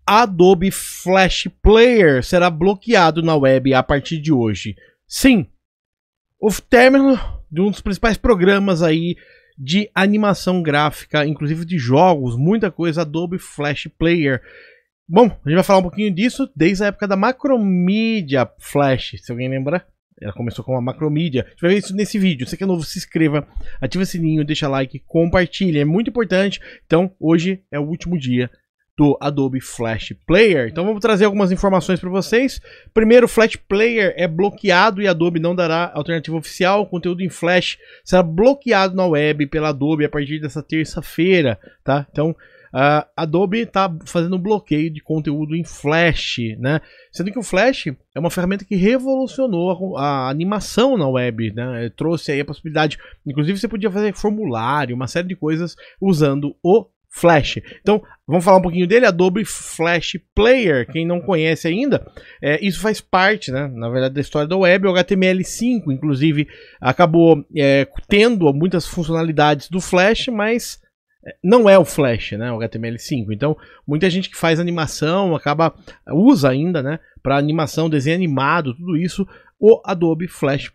Adobe Flash Player será bloqueado na web a partir de hoje. Sim, o término de um dos principais programas aí de animação gráfica, inclusive de jogos, muita coisa, Adobe Flash Player. Bom, a gente vai falar um pouquinho disso desde a época da Macromedia Flash, se alguém lembra. Ela começou com a Macromedia. A gente vai ver isso nesse vídeo. Se você é novo, se inscreva, ativa o sininho, deixa like, compartilha. É muito importante. Então, hoje é o último dia do Adobe Flash Player. Então vamos trazer algumas informações para vocês. Primeiro, o Flash Player é bloqueado e a Adobe não dará alternativa oficial. O conteúdo em Flash será bloqueado na web pela Adobe a partir dessa terça-feira, tá? Então, a Adobe está fazendo um bloqueio de conteúdo em Flash, né? Sendo que o Flash é uma ferramenta que revolucionou a animação na web, né? Trouxe aí a possibilidade, inclusive você podia fazer formulário, uma série de coisas usando o Flash. Então, vamos falar um pouquinho dele, Adobe Flash Player. Quem não conhece ainda, isso faz parte, né, na verdade, da história da web. O HTML5, inclusive, acabou tendo muitas funcionalidades do Flash, mas não é o Flash, né, o HTML5. Então, muita gente que faz animação usa ainda, né, para animação, desenho animado, tudo isso, o Adobe Flash,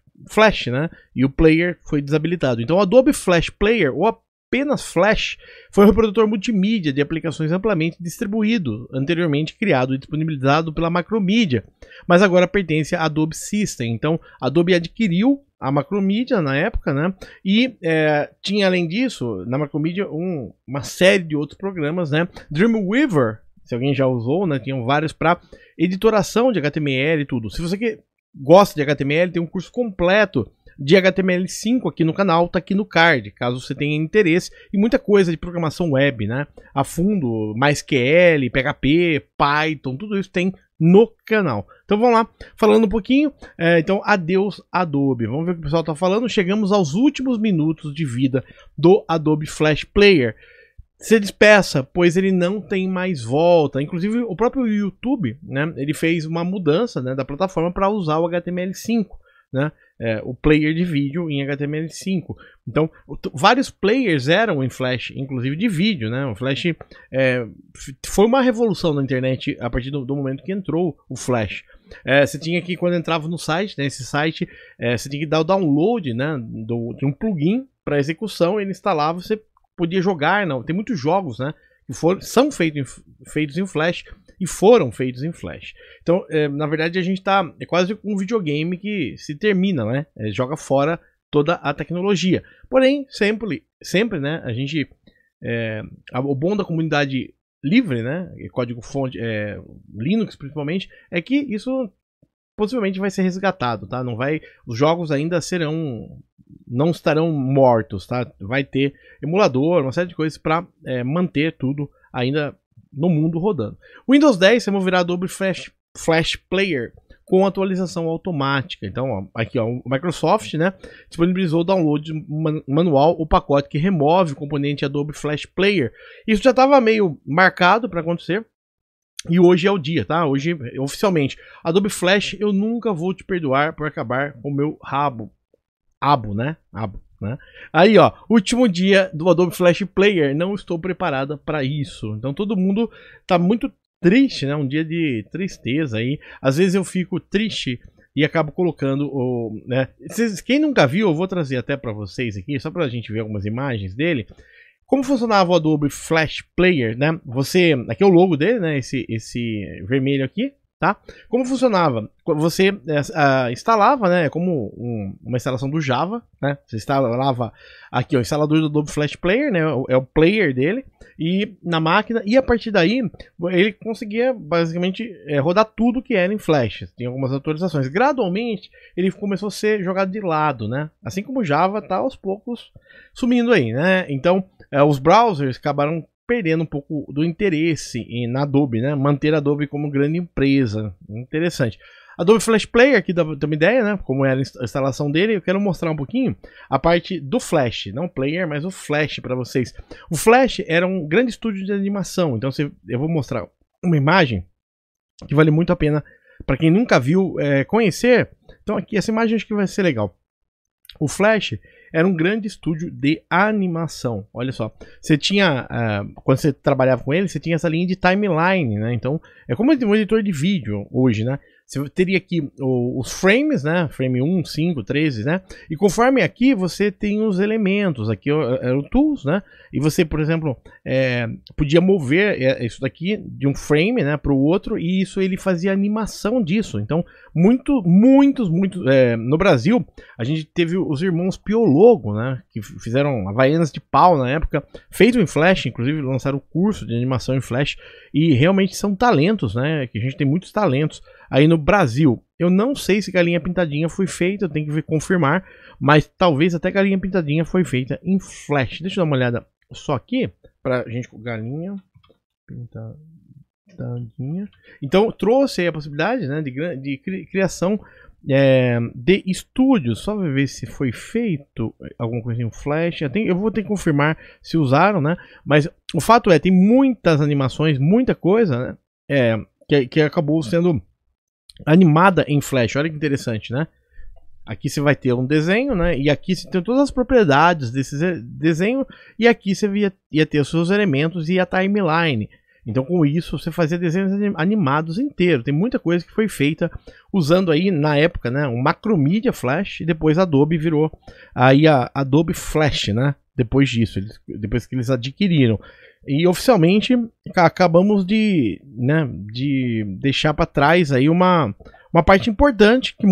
né, e o Player foi desabilitado. Então, o Adobe Flash Player, ou apenas Flash, foi um reprodutor multimídia de aplicações amplamente distribuído, anteriormente criado e disponibilizado pela Macromedia, mas agora pertence à Adobe System. Então, a Adobe adquiriu a Macromedia na época, né? E tinha, além disso, na Macromedia uma série de outros programas, né? Dreamweaver, se alguém já usou, né? Tinham vários para editoração de HTML e tudo. Se você gosta de HTML, tem um curso completo de HTML5 aqui no canal, tá aqui no card, caso você tenha interesse, e muita coisa de programação web, né, a fundo, MySQL, PHP, Python, tudo isso tem no canal. Então vamos lá, falando um pouquinho, então adeus Adobe, vamos ver o que o pessoal tá falando. Chegamos aos últimos minutos de vida do Adobe Flash Player. Se despeça, pois ele não tem mais volta. Inclusive o próprio YouTube, né, ele fez uma mudança, né, da plataforma para usar o HTML5, né, o player de vídeo em HTML5. Então, vários players eram em Flash, inclusive de vídeo, né? O Flash foi uma revolução na internet a partir do momento que entrou o Flash. Você tinha que, quando entrava no site, né, esse site, você tinha que dar o download, né, de um plugin para execução, ele instalava, você podia jogar. Não, tem muitos jogos, né, que são feitos em Flash e foram feitos em Flash. Então, na verdade, a gente tá quase um videogame que se termina, né? Joga fora toda a tecnologia. Porém, sempre, né? A gente, o bom da comunidade livre, né? Código-fonte, Linux principalmente, é que isso possivelmente vai ser resgatado, tá? Os jogos ainda não estarão mortos, tá? Vai ter emulador, uma série de coisas para manter tudo ainda no mundo rodando. O Windows 10 removerá Adobe Flash Player com atualização automática. Então, ó, aqui, ó, o Microsoft, né, disponibilizou o download manual, o pacote que remove o componente Adobe Flash Player. Isso já estava meio marcado para acontecer. E hoje é o dia, tá? Hoje, oficialmente, Adobe Flash, eu nunca vou te perdoar por acabar com o meu rabo. Né? Aí, ó, último dia do Adobe Flash Player, não estou preparada para isso. Então todo mundo tá muito triste, né? Um dia de tristeza aí. Às vezes eu fico triste e acabo colocando né? Quem nunca viu, eu vou trazer até para vocês aqui, só para a gente ver algumas imagens dele. Como funcionava o Adobe Flash Player, né? Aqui é o logo dele, né? Esse vermelho aqui. Tá? Como funcionava? Você instalava, né, como uma instalação do Java, né? Você instalava aqui o instalador do Adobe Flash Player, né, é o player dele, e na máquina, e a partir daí ele conseguia basicamente rodar tudo que era em Flash. Tem algumas atualizações. Gradualmente ele começou a ser jogado de lado, né? Assim como o Java está aos poucos sumindo aí, né? Então os browsers acabaram perdendo um pouco do interesse na Adobe, né? Manter a Adobe como grande empresa. Interessante. Adobe Flash Player, aqui dá uma ideia, né? Como era a instalação dele. Eu quero mostrar um pouquinho a parte do Flash, não Player, mas o Flash para vocês. O Flash era um grande estúdio de animação. Então eu vou mostrar uma imagem que vale muito a pena para quem nunca viu conhecer. Então aqui essa imagem acho que vai ser legal. O Flash era um grande estúdio de animação. Olha só, você tinha, quando você trabalhava com ele, você tinha essa linha de timeline, né? Então, é como um editor de vídeo hoje, né? Você teria aqui os frames, né? Frame 1, 5, 13, né? E conforme aqui você tem os elementos, aqui é o tools, né? E você, por exemplo, podia mover isso daqui de um frame, né, para o outro, e isso ele fazia animação disso. Então, muitos, no Brasil, a gente teve os irmãos Piologo, né? Que fizeram Havaianas de Pau na época, feito em Flash, inclusive lançaram o curso de animação em Flash, e realmente são talentos, né? Que a gente tem muitos talentos aí no Brasil. Eu não sei se Galinha Pintadinha foi feita, eu tenho que confirmar, mas talvez até Galinha Pintadinha foi feita em Flash. Deixa eu dar uma olhada só aqui, pra gente com Galinha Pintadinha. Então trouxe aí a possibilidade, né, de criação de estúdios. Só ver se foi feito alguma coisa em Flash. Eu vou ter que confirmar se usaram, né? Mas o fato tem muitas animações, muita coisa, né? Que acabou sendo animada em Flash. Olha que interessante, né? Aqui você vai ter um desenho, né? E aqui você tem todas as propriedades desse desenho. E aqui você ia ter os seus elementos e a timeline. Então, com isso, você fazia desenhos animados inteiros. Tem muita coisa que foi feita usando aí, na época, né, um Macromedia Flash, e depois a Adobe virou aí a Adobe Flash, né? Depois disso, depois que eles adquiriram. E oficialmente acabamos de deixar para trás aí uma parte importante que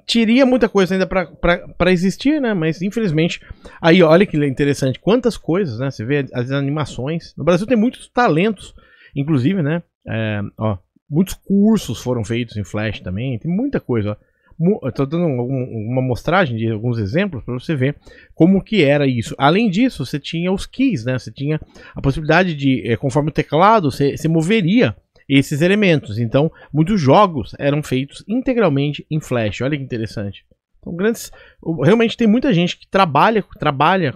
teria muita coisa ainda para existir, né? Mas infelizmente, aí olha que interessante, quantas coisas, né? Você vê as animações. No Brasil tem muitos talentos, inclusive, né? Muitos cursos foram feitos em Flash também. Tem muita coisa. Estou dando uma mostragem de alguns exemplos para você ver como que era isso. Além disso, você tinha os keys, né? Você tinha a possibilidade de, conforme o teclado, você moveria esses elementos. Então, muitos jogos eram feitos integralmente em Flash. Olha que interessante. Então, realmente tem muita gente que trabalha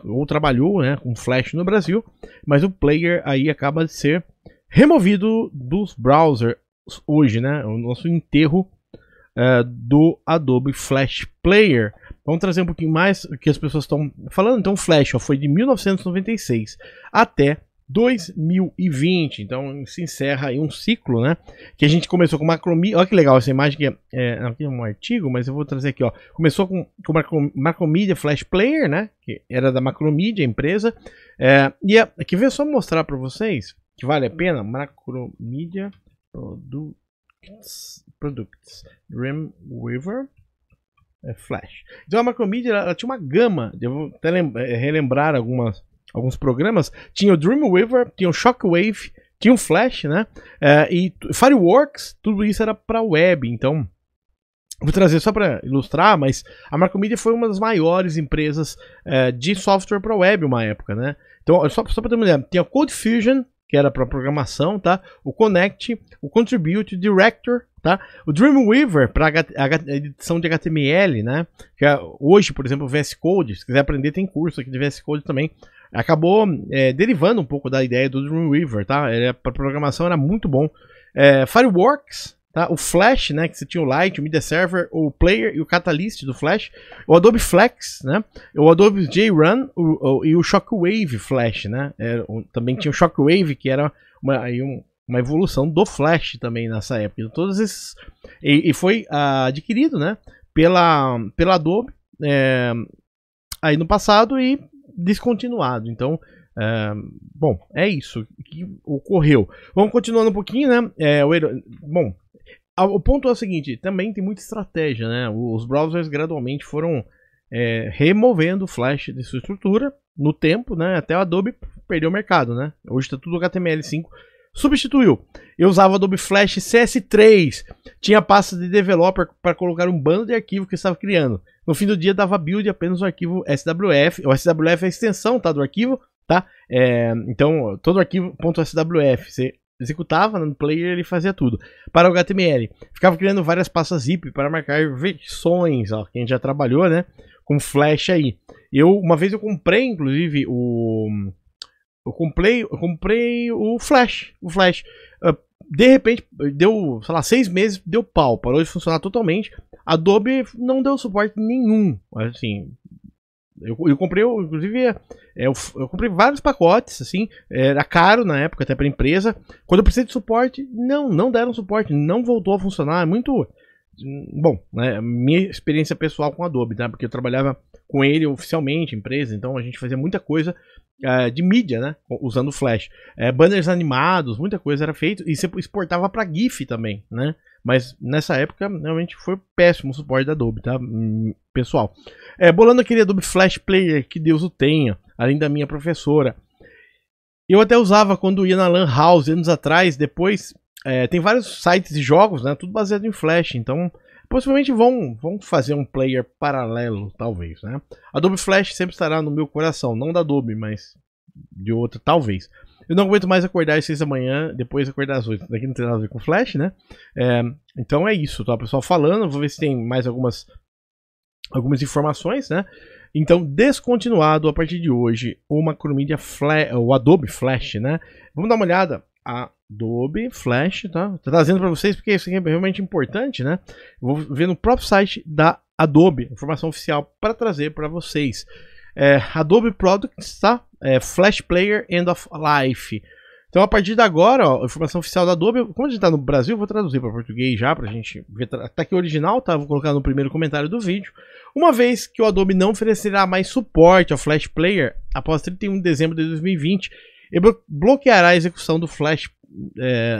ou trabalhou, né, com Flash no Brasil, mas o player aí acaba de ser removido dos browsers hoje, né? O nosso enterro do Adobe Flash Player. Vamos trazer um pouquinho mais o que as pessoas estão falando. Então, Flash foi de 1996 até 2020. Então, se encerra aí um ciclo, né? Que a gente começou com Macromedia. Olha que legal essa imagem que aqui é um artigo, mas eu vou trazer aqui, ó. Começou com Macromedia Flash Player, né? Que era da Macromedia, a empresa. Aqui vou só mostrar para vocês que vale a pena. Macromedia Products Dreamweaver Flash. Então a Macromedia ela tinha uma gama. Eu vou até relembrar alguns programas. Tinha o Dreamweaver, tinha o Shockwave, tinha o Flash, né? E Fireworks, tudo isso era para web. Então vou trazer só para ilustrar, mas a Macromedia foi uma das maiores empresas de software para web uma época, né? Então só para ter uma ideia, tinha o CodeFusion, que era para programação, tá? O Connect, o Contribute, o Director, tá? O Dreamweaver para edição de HTML, né? Que hoje, por exemplo, o VS Code, se quiser aprender, tem curso aqui de VS Code também. Acabou derivando um pouco da ideia do Dreamweaver, tá? Para programação era muito bom. Fireworks, tá? O Flash, né? Que você tinha o Lite, o Media Server, o Player e o Catalyst do Flash. O Adobe Flex, né? O Adobe JRun e o Shockwave Flash, né? Também tinha o Shockwave, que era uma evolução do Flash também nessa época. Então, todos esses e foi adquirido, né? Pela Adobe aí no passado e descontinuado. Então, bom, é isso que ocorreu. Vamos continuando um pouquinho, né? Bom, o ponto é o seguinte, também tem muita estratégia, né? Os browsers gradualmente foram removendo o Flash de sua estrutura no tempo, né? Até o Adobe perdeu o mercado, né? Hoje está tudo HTML5. Substituiu. Eu usava Adobe Flash CS3. Tinha pasta de developer para colocar um bando de arquivo que eu estava criando. No fim do dia dava build apenas o arquivo SWF. O SWF é a extensão, tá, do arquivo, tá? Então todo arquivo .swf você executava no player, ele fazia tudo. Para o HTML, ficava criando várias pastas zip para marcar versões, ó, quem já trabalhou, né, com Flash aí. Uma vez eu comprei, inclusive, eu comprei o Flash. De repente, deu, sei lá, 6 meses, deu pau, parou de funcionar totalmente. Adobe não deu suporte nenhum, assim, Eu comprei, inclusive, eu comprei vários pacotes, assim, era caro na época, até para empresa. Quando eu precisei de suporte, não deram suporte, não voltou a funcionar. É muito bom, né? Minha experiência pessoal com Adobe, tá? Porque eu trabalhava com ele oficialmente, empresa, então a gente fazia muita coisa de mídia, né? Usando Flash. Banners animados, muita coisa era feito e você exportava para GIF também, né? Mas nessa época realmente foi péssimo o suporte da Adobe, tá? Pessoal. Bolando aquele Adobe Flash Player, que Deus o tenha, além da minha professora. Eu até usava quando ia na Lan House anos atrás, depois tem vários sites de jogos, né? Tudo baseado em Flash, então possivelmente vão fazer um player paralelo, talvez, né? Adobe Flash sempre estará no meu coração, não da Adobe, mas de outra, talvez. Eu não aguento mais acordar às 6 da manhã, depois acordar às 8. Daqui não tem nada a ver com Flash, né? Então é isso, tá? O pessoal falando, vou ver se tem mais algumas informações, né? Então, descontinuado a partir de hoje o Macromedia Flash, o Adobe Flash, né? Vamos dar uma olhada. Adobe Flash, tá? Tô trazendo para vocês porque isso aqui é realmente importante, né? Eu vou ver no próprio site da Adobe, informação oficial para trazer para vocês. Adobe Products, tá? Flash Player End of Life. Então, a partir de agora, ó, a informação oficial da Adobe, como a gente está no Brasil, eu vou traduzir para português já, para a gente ver. Tá aqui o original, tá? Vou colocar no primeiro comentário do vídeo. Uma vez que o Adobe não oferecerá mais suporte ao Flash Player após 31 de dezembro de 2020, ele bloqueará a execução do Flash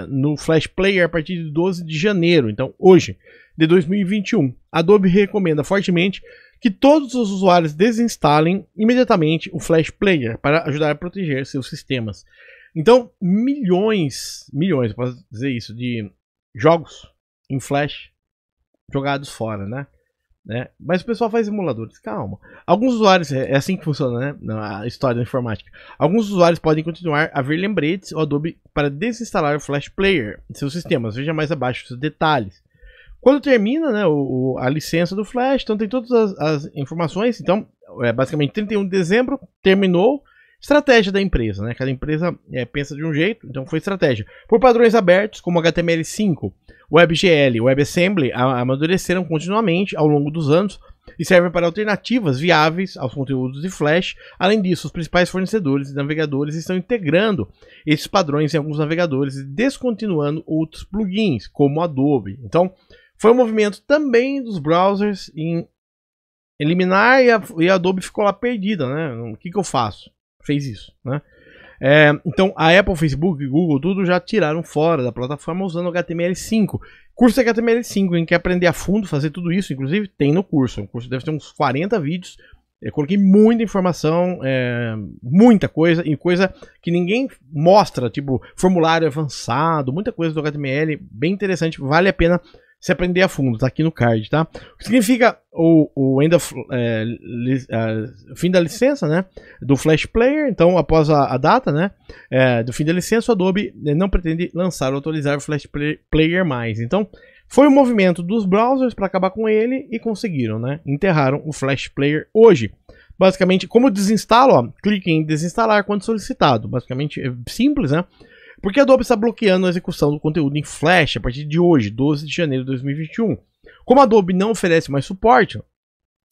no Flash Player a partir de 12 de janeiro, então hoje, de 2021. A Adobe recomenda fortemente que todos os usuários desinstalem imediatamente o Flash Player para ajudar a proteger seus sistemas. Então, milhões, eu posso dizer isso, de jogos em Flash jogados fora, né? Mas o pessoal faz emuladores, calma. Alguns usuários, é assim que funciona, né? Na história da informática. Alguns usuários podem continuar a ver lembretes ao Adobe para desinstalar o Flash Player em seus sistemas. Veja mais abaixo os detalhes. Quando termina, né, a licença do Flash, então tem todas as informações. Então, basicamente 31 de dezembro, terminou. Estratégia da empresa, né? Cada empresa pensa de um jeito, então foi estratégia. Por padrões abertos, como HTML5, WebGL, WebAssembly, amadureceram continuamente ao longo dos anos e servem para alternativas viáveis aos conteúdos de Flash. Além disso, os principais fornecedores e navegadores estão integrando esses padrões em alguns navegadores e descontinuando outros plugins, como o Adobe. Então, foi um movimento também dos browsers em eliminar e a Adobe ficou lá perdida, né? O que eu faço? Fez isso, né? Então a Apple, Facebook, Google, tudo já tiraram fora da plataforma usando o HTML5. Curso de HTML5, quem quer aprender a fundo, fazer tudo isso, inclusive tem no curso. O curso deve ter uns 40 vídeos. Eu coloquei muita informação, muita coisa, e coisa que ninguém mostra, tipo formulário avançado, muita coisa do HTML, bem interessante, vale a pena se aprender a fundo, tá aqui no card, tá? O que significa o fim da licença, né, do Flash Player. Então, após a data, né, do fim da licença, o Adobe não pretende lançar ou atualizar o Flash Player mais. Então, foi um movimento dos browsers para acabar com ele e conseguiram, né? Enterraram o Flash Player hoje. Basicamente, como desinstalo, ó, clique em desinstalar quando solicitado. Basicamente, é simples, né? Porque a Adobe está bloqueando a execução do conteúdo em Flash a partir de hoje, 12 de janeiro de 2021. Como a Adobe não oferece mais suporte,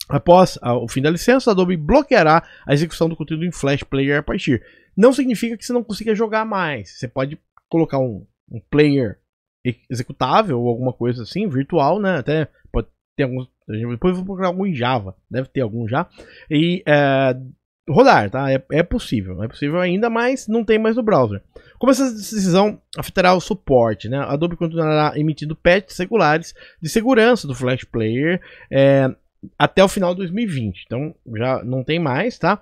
após o fim da licença, a Adobe bloqueará a execução do conteúdo em Flash Player a partir. Não significa que você não consiga jogar mais. Você pode colocar um player executável ou alguma coisa assim, virtual, né? Até pode ter alguns. Depois eu vou procurar algum em Java, deve ter algum já. E rodar, tá? É possível ainda, mas não tem mais no browser. Como essa decisão afetará o suporte, né? A Adobe continuará emitindo patches regulares de segurança do Flash Player até o final de 2020. Então já não tem mais, tá?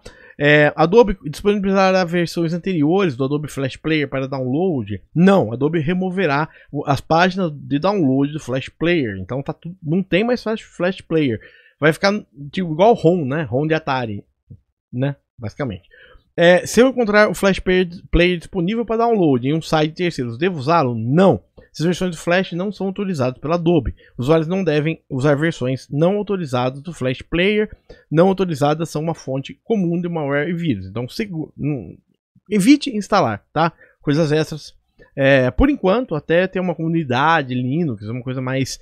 A Adobe disponibilizará versões anteriores do Adobe Flash Player para download? Não, a Adobe removerá as páginas de download do Flash Player. Então tá tudo, não tem mais Flash Player. Vai ficar tipo igual ROM, né? ROM de Atari, né? Basicamente. Se eu encontrar o Flash Player disponível para download em um site terceiro, devo usá-lo? Não. Essas versões do Flash não são autorizadas pela Adobe. Os usuários não devem usar versões não autorizadas do Flash Player. Não autorizadas são uma fonte comum de malware e vírus. Então, evite instalar, tá? Coisas extras. Por enquanto, até ter uma comunidade Linux, uma coisa mais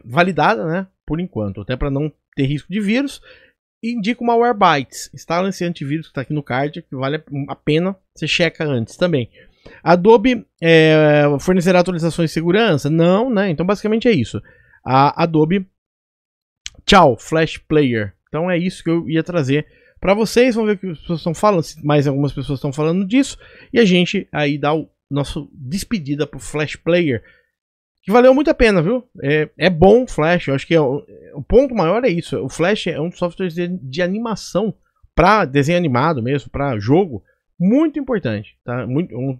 validada, né? Por enquanto, até para não ter risco de vírus. e indico o Malwarebytes. Instala esse antivírus que está aqui no card, que vale a pena, você checa antes também. Adobe fornecerá atualizações de segurança? Não, né? Então basicamente é isso. A Adobe, tchau, Flash Player. Então é isso que eu ia trazer para vocês. Vamos ver o que as pessoas estão falando, se mais algumas pessoas estão falando disso. E a gente aí dá o nosso despedida pro Flash Player, que valeu muito a pena, viu? É bom o Flash, eu acho que o ponto maior é isso. O Flash é um software de animação para desenho animado mesmo, para jogo, muito importante, tá?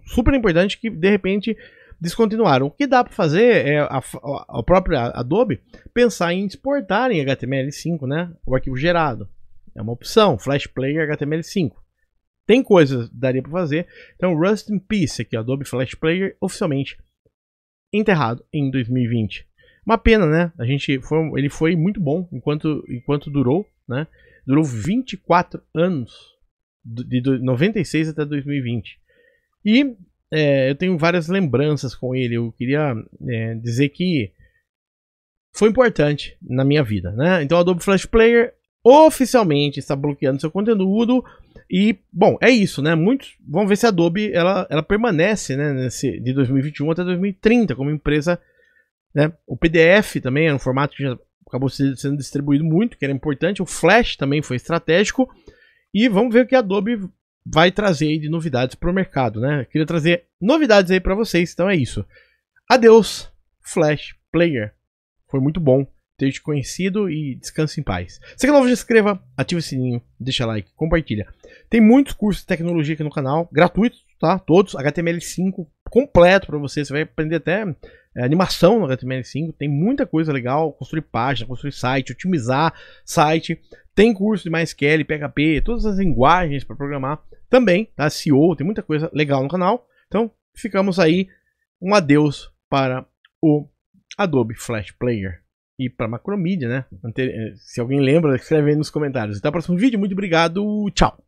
Super importante, que de repente descontinuaram. O que dá para fazer é a própria Adobe pensar em exportar em HTML5, né? O arquivo gerado. É uma opção, Flash Player HTML5. Tem coisas que daria para fazer. Então, Rust in Peace aqui, Adobe Flash Player, oficialmente enterrado em 2020. Uma pena, né? Ele foi muito bom enquanto durou, né? Durou 24 anos, de 96 até 2020. E eu tenho várias lembranças com ele. Eu queria dizer que foi importante na minha vida, né? Então, Adobe Flash Player oficialmente está bloqueando seu conteúdo. E, bom, é isso, né? Vamos ver se a Adobe ela permanece, né, de 2021 até 2030 como empresa, né? O PDF também era um formato que já acabou sendo distribuído muito, que era importante. O Flash também foi estratégico. E vamos ver o que a Adobe vai trazer aí de novidades para o mercado, né? Eu queria trazer novidades aí para vocês, então é isso. Adeus, Flash Player. Foi muito bom ter te conhecido e descanse em paz. Se é novo, já se inscreva, ativa o sininho, deixa like, compartilha. Tem muitos cursos de tecnologia aqui no canal, gratuitos, tá? Todos, HTML5 completo para você. Você vai aprender até animação no HTML5. Tem muita coisa legal, construir página, construir site, otimizar site. Tem curso de MySQL, PHP, todas as linguagens para programar também, tá? SEO, tem muita coisa legal no canal. Então, ficamos aí. Um adeus para o Adobe Flash Player. E para Macromedia, né? Se alguém lembra, escreve aí nos comentários. Até o próximo vídeo. Muito obrigado. Tchau.